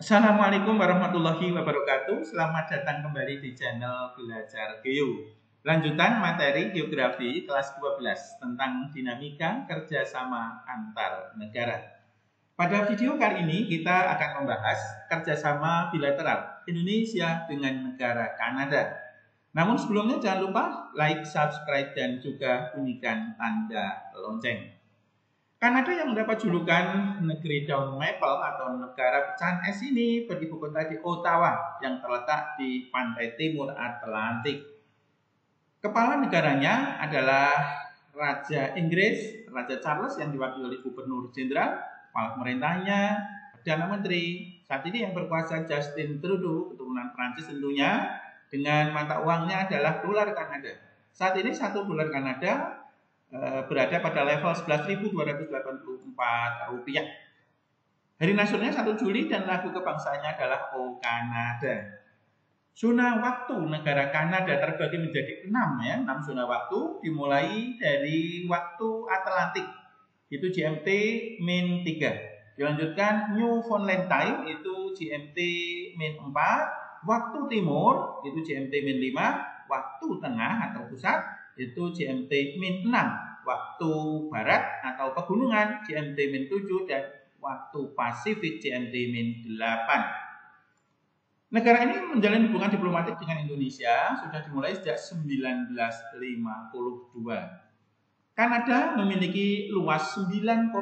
Assalamualaikum warahmatullahi wabarakatuh. Selamat datang kembali di channel Belajar Geo. Lanjutan materi geografi kelas 12 tentang dinamika kerjasama antar negara. Pada video kali ini kita akan membahas kerjasama bilateral Indonesia dengan negara Kanada. Namun sebelumnya jangan lupa like, subscribe, dan juga bunyikan tanda lonceng. Kanada yang mendapat julukan negeri daun maple atau negara pecahan es ini beribu kota di Ottawa yang terletak di pantai timur Atlantik. Kepala negaranya adalah Raja Inggris, Raja Charles yang diwakili oleh Gubernur Jenderal, kepala pemerintahnya, Perdana Menteri. Saat ini yang berkuasa Justin Trudeau, keturunan Prancis tentunya, dengan mata uangnya adalah dolar Kanada. Saat ini 1 dolar Kanada berada pada level 11.284 rupiah. Hari nasionalnya 1 Juli dan lagu kebangsaannya adalah O Kanada. Zona waktu negara Kanada terbagi menjadi 6 zona waktu, dimulai dari waktu Atlantik itu GMT min 3. Dilanjutkan Newfoundland Time itu GMT min 4, waktu timur itu GMT min 5, waktu tengah atau pusat itu GMT min 6, waktu barat atau pegunungan GMT min 7, dan waktu Pasifik GMT min 8. Negara ini menjalin hubungan diplomatik dengan Indonesia sudah dimulai sejak 1952. Kanada memiliki luas 9,9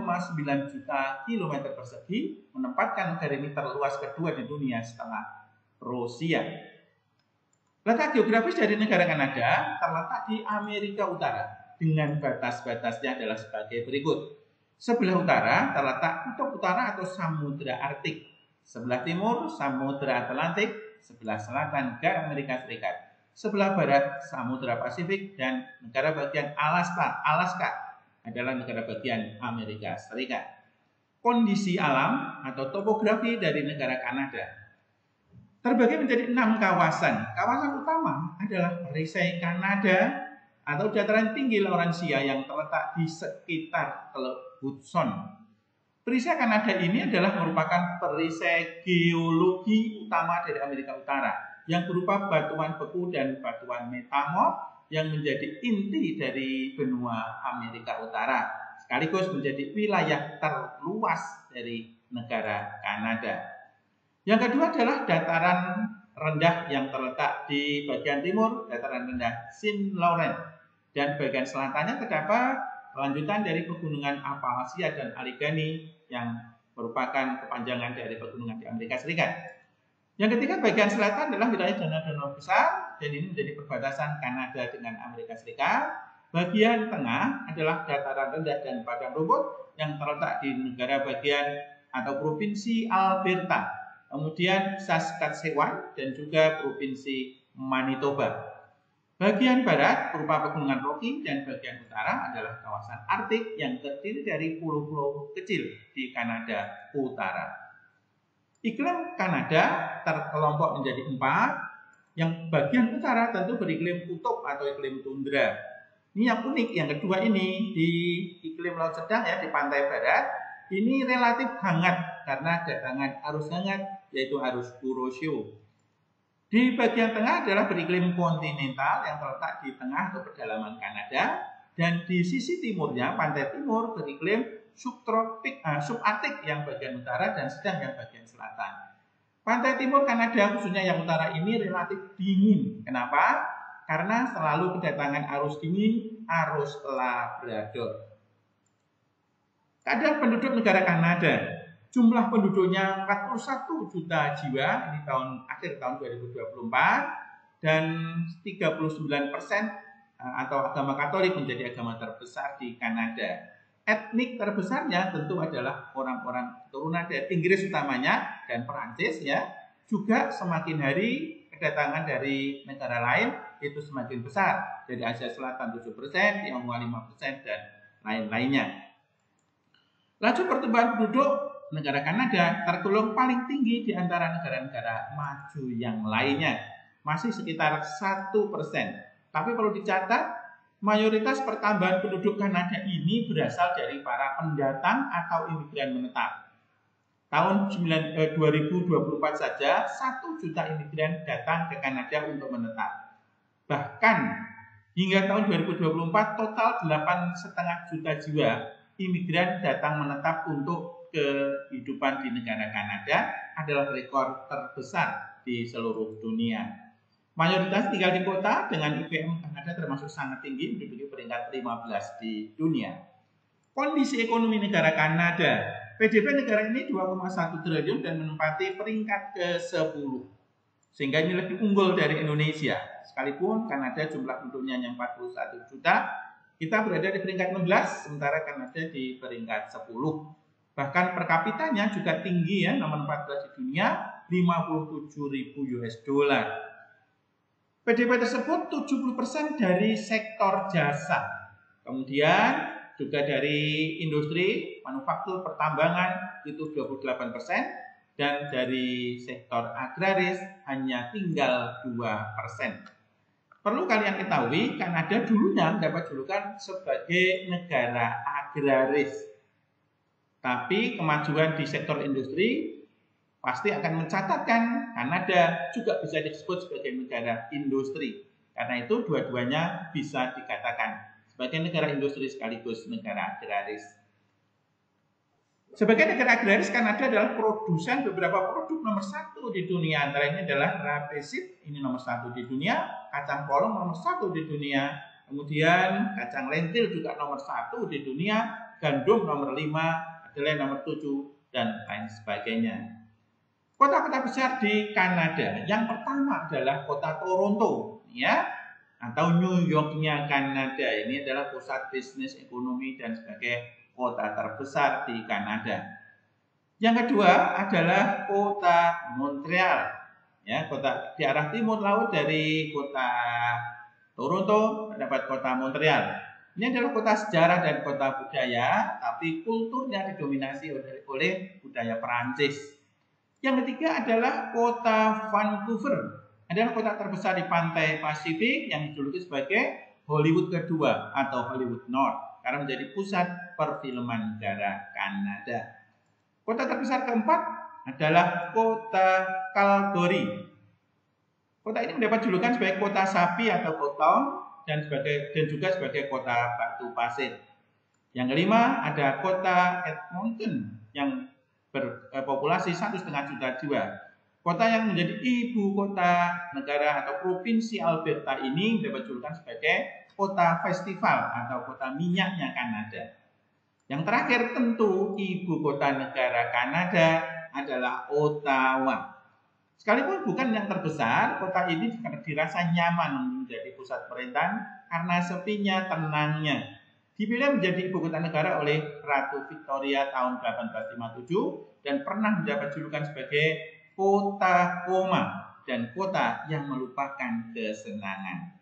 juta kilometer persegi, menempatkan negara ini terluas kedua di dunia setelah Rusia. Letak geografis dari negara Kanada terletak di Amerika Utara dengan batas-batasnya adalah sebagai berikut. Sebelah utara terletak kutub utara atau Samudra Arktik, sebelah timur Samudra Atlantik, sebelah selatan negara Amerika Serikat, sebelah barat Samudra Pasifik, dan negara bagian Alaska adalah negara bagian Amerika Serikat. Kondisi alam atau topografi dari negara Kanada terbagi menjadi 6 kawasan. Kawasan utama adalah perisai Kanada atau dataran tinggi Laurentia yang terletak di sekitar Teluk Hudson. Perisai Kanada ini adalah merupakan perisai geologi utama dari Amerika Utara yang berupa batuan beku dan batuan metamorf yang menjadi inti dari benua Amerika Utara, sekaligus menjadi wilayah terluas dari negara Kanada. Yang kedua adalah dataran rendah yang terletak di bagian timur, dataran rendah Saint Lawrence, dan bagian selatannya terdapat lanjutan dari pegunungan Appalachia dan Allegheny yang merupakan kepanjangan dari pegunungan di Amerika Serikat. Yang ketiga, bagian selatan adalah wilayah danau-danau besar, dan ini menjadi perbatasan Kanada dengan Amerika Serikat. Bagian tengah adalah dataran rendah dan padang rumput yang terletak di negara bagian atau provinsi Alberta, kemudian Saskatchewan, dan juga provinsi Manitoba. Bagian barat berupa pegunungan Rocky, dan bagian utara adalah kawasan Arktik yang terdiri dari pulau-pulau kecil di Kanada Utara. Iklim Kanada terkelompok menjadi 4. Yang bagian utara tentu beriklim kutub atau iklim tundra. Ini yang unik, yang kedua ini di iklim laut sedang di pantai barat ini relatif hangat karena datangan arus hangat yaitu arus Kuroshio. Di bagian tengah adalah beriklim kontinental yang terletak di tengah atau pedalaman Kanada, dan di sisi timurnya pantai timur beriklim subarktik yang bagian utara dan sedang yang bagian selatan. Pantai timur Kanada khususnya yang utara ini relatif dingin. Kenapa? Karena selalu kedatangan arus dingin, arus Labrador. Keadaan penduduk negara Kanada. Jumlah penduduknya 41 juta jiwa di akhir tahun 2024, dan 39% atau agama Katolik menjadi agama terbesar di Kanada. Etnik terbesarnya tentu adalah orang-orang keturunan dari Inggris utamanya dan Perancis Juga semakin hari kedatangan dari negara lain itu semakin besar. Dari Asia Selatan 7%, Tionghoa 5%, dan lain-lainnya. Laju pertumbuhan penduduk negara Kanada tergolong paling tinggi di antara negara-negara maju yang lainnya, masih sekitar 1%. Tapi perlu dicatat, mayoritas pertambahan penduduk Kanada ini berasal dari para pendatang atau imigran menetap. Tahun 2024 saja 1 juta imigran datang ke Kanada untuk menetap. Bahkan hingga tahun 2024 total 8,5 juta jiwa imigran datang menetap untuk kehidupan di negara Kanada, adalah rekor terbesar di seluruh dunia. Mayoritas tinggal di kota dengan IPM Kanada termasuk sangat tinggi, menduduki peringkat 15 di dunia. Kondisi ekonomi negara Kanada, PDB negara ini 2,1 triliun dan menempati peringkat ke-10. Sehingga ini lebih unggul dari Indonesia. Sekalipun Kanada jumlah penduduknya hanya 41 juta, kita berada di peringkat 16, sementara Kanada di peringkat 10. Bahkan per kapitanya juga tinggi ya, nomor 14 di dunia, 57.000 US dollar. PDB tersebut 70% dari sektor jasa. Kemudian juga dari industri, manufaktur, pertambangan itu 28%, dan dari sektor agraris hanya tinggal 2%. Perlu kalian ketahui, Kanada dulunya mendapat julukan sebagai negara agraris. Tapi kemajuan di sektor industri pasti akan mencatatkan Kanada juga bisa disebut sebagai negara industri. Karena itu dua-duanya bisa dikatakan sebagai negara industri sekaligus negara agraris. Sebagai negara agraris, Kanada adalah produsen beberapa produk nomor 1 di dunia. Antara ini adalah rapeseed, ini nomor 1 di dunia, kacang polong nomor 1 di dunia, kemudian kacang lentil juga nomor 1 di dunia, gandum nomor 5, kedelai nomor 7, dan lain sebagainya. Kota-kota besar di Kanada, yang pertama adalah kota Toronto, ya, atau New York-nya Kanada. Ini adalah pusat bisnis, ekonomi, dan sebagai kota terbesar di Kanada. Yang kedua adalah kota Montreal, ya, kota di arah timur laut dari kota Toronto terdapat kota Montreal. Ini adalah kota sejarah dan kota budaya, tapi kulturnya didominasi oleh budaya Perancis. Yang ketiga adalah kota Vancouver, adalah kota terbesar di pantai Pasifik yang dijuluki sebagai Hollywood kedua atau Hollywood North karena menjadi pusat perfilman negara Kanada. Kota terbesar keempat adalah kota Calgary. Kota ini mendapat julukan sebagai kota sapi atau Cotown dan juga sebagai kota batu pasir. Yang kelima ada kota Edmonton yang berpopulasi 1,5 juta jiwa. Kota yang menjadi ibu kota negara atau provinsi Alberta ini mendapat julukan sebagai kota festival atau kota minyaknya Kanada. Yang terakhir tentu ibu kota negara Kanada adalah Ottawa. Sekalipun bukan yang terbesar, kota ini juga dirasa nyaman menjadi pusat pemerintahan karena sepinya, tenangnya. Dipilih menjadi ibu kota negara oleh Ratu Victoria tahun 1857 dan pernah mendapat julukan sebagai kota koma dan kota yang melupakan kesenangan.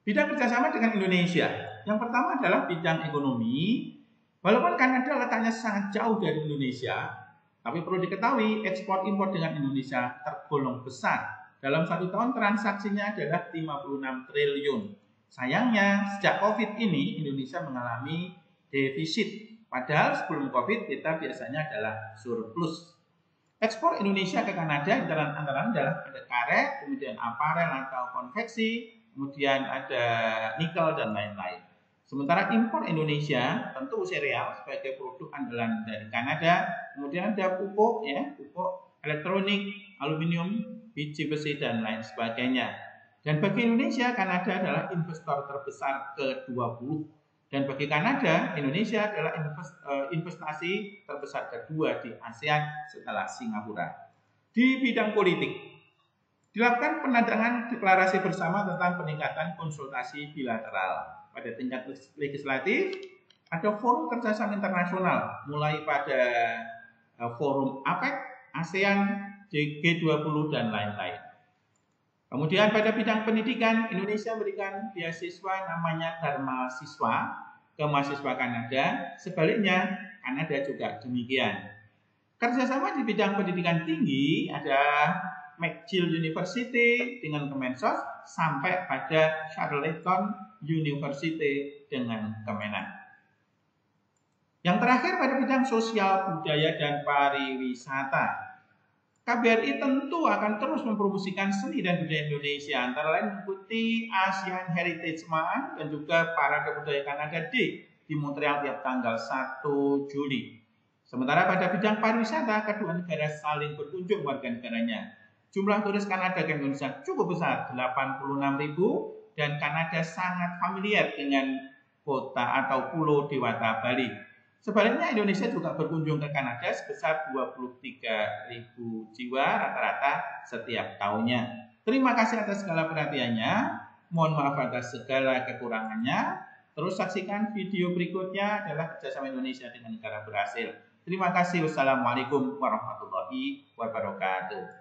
Bidang kerjasama dengan Indonesia. Yang pertama adalah bidang ekonomi. Walaupun Kanada letaknya sangat jauh dari Indonesia, tapi perlu diketahui ekspor impor dengan Indonesia tergolong besar. Dalam 1 tahun transaksinya adalah 56 triliun. Sayangnya sejak COVID ini Indonesia mengalami defisit. Padahal sebelum COVID kita biasanya adalah surplus. Ekspor Indonesia ke Kanada antara adalah ada karet, kemudian aparel atau konveksi, kemudian ada nikel dan lain-lain. Sementara impor Indonesia tentu sereal sebagai produk andalan dari Kanada, kemudian ada pupuk, ya, pupuk elektronik, aluminium, biji besi dan lain sebagainya. Dan bagi Indonesia, Kanada adalah investor terbesar ke-20. Dan bagi Kanada, Indonesia adalah investasi terbesar kedua di ASEAN setelah Singapura. Di bidang politik, dilakukan penandatanganan deklarasi bersama tentang peningkatan konsultasi bilateral. Pada tingkat legislatif, ada forum kerjasama internasional, mulai pada forum APEC, ASEAN, G20, dan lain-lain. Kemudian pada bidang pendidikan, Indonesia memberikan beasiswa namanya Dharma Siswa ke mahasiswa Kanada. Sebaliknya, Kanada juga demikian. Kerjasama di bidang pendidikan tinggi ada McGill University dengan Kemensos sampai pada Charlottetown University dengan Kemenak. Yang terakhir pada bidang sosial, budaya, dan pariwisata. KBRI tentu akan terus mempromosikan seni dan budaya Indonesia, antara lain mengikuti Asian Heritage Month dan juga Parade Budaya Kanada Day di Montreal tiap tanggal 1 Juli. Sementara pada bidang pariwisata, kedua negara saling berkunjung warga negaranya. Jumlah turis Kanada ke Indonesia cukup besar, 86.000, dan Kanada sangat familiar dengan kota atau pulau Dewata Bali. Sebaliknya Indonesia juga berkunjung ke Kanada sebesar 23.000 jiwa rata-rata setiap tahunnya. Terima kasih atas segala perhatiannya. Mohon maaf atas segala kekurangannya. Terus saksikan video berikutnya adalah kerjasama Indonesia dengan negara berhasil. Terima kasih. Wassalamualaikum warahmatullahi wabarakatuh.